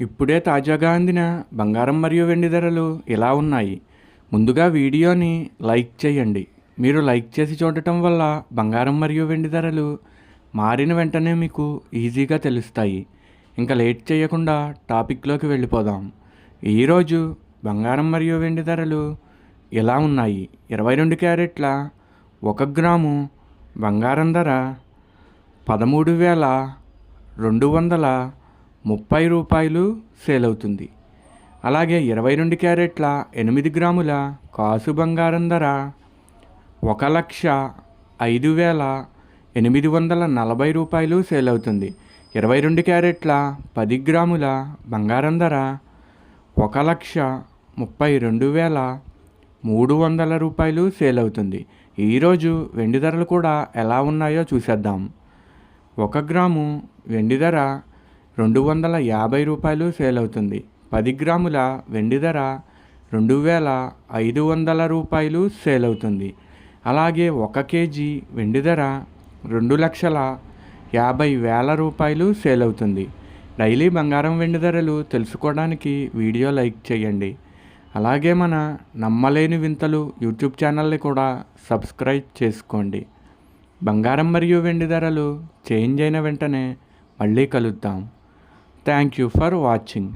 ఇప్పుడే తాజాగా అందిన బంగారం మరియు వెండి ధరలు ఎలా ఉన్నాయి? ముందుగా వీడియోని లైక్ చేయండి. మీరు లైక్ చేసి చూడటం వల్ల బంగారం మరియు వెండి ధరలు మారిన వెంటనే మీకు ఈజీగా తెలుస్తాయి. ఇంకా లేట్ చేయకుండా టాపిక్లోకి వెళ్ళిపోదాం. ఈరోజు బంగారం మరియు వెండి ధరలు ఎలా ఉన్నాయి? 22 క్యారెట్ల 1 గ్రాము బంగారం ధర 13,230 రూపాయలు సేల్ అవుతుంది. అలాగే 22 క్యారెట్ల 8 గ్రాముల కాసు బంగారం ధర 1,05,840 రూపాయలు సేల్ అవుతుంది. 22 క్యారెట్ల 10 గ్రాముల బంగారం ధర 1,32,300 రూపాయలు సేల్ అవుతుంది. ఈరోజు వెండి ధరలు కూడా ఎలా ఉన్నాయో చూసేద్దాం. 1 గ్రాము వెండి ధర 250 రూపాయలు సేల్ అవుతుంది. 10 గ్రాముల వెండి ధర 2,500 రూపాయలు సేల్ అవుతుంది. అలాగే 1 కేజీ వెండి ధర 2,50,000 రూపాయలు సేల్ అవుతుంది. డైలీ బంగారం వెండి ధరలు తెలుసుకోవడానికి వీడియో లైక్ చేయండి. అలాగే మన నమ్మలేని వింతలు యూట్యూబ్ ఛానల్ని కూడా సబ్స్క్రైబ్ చేసుకోండి. బంగారం మరియు వెండి ధరలు చేంజ్ అయిన వెంటనే మళ్ళీ కలుద్దాం. Thank you for watching.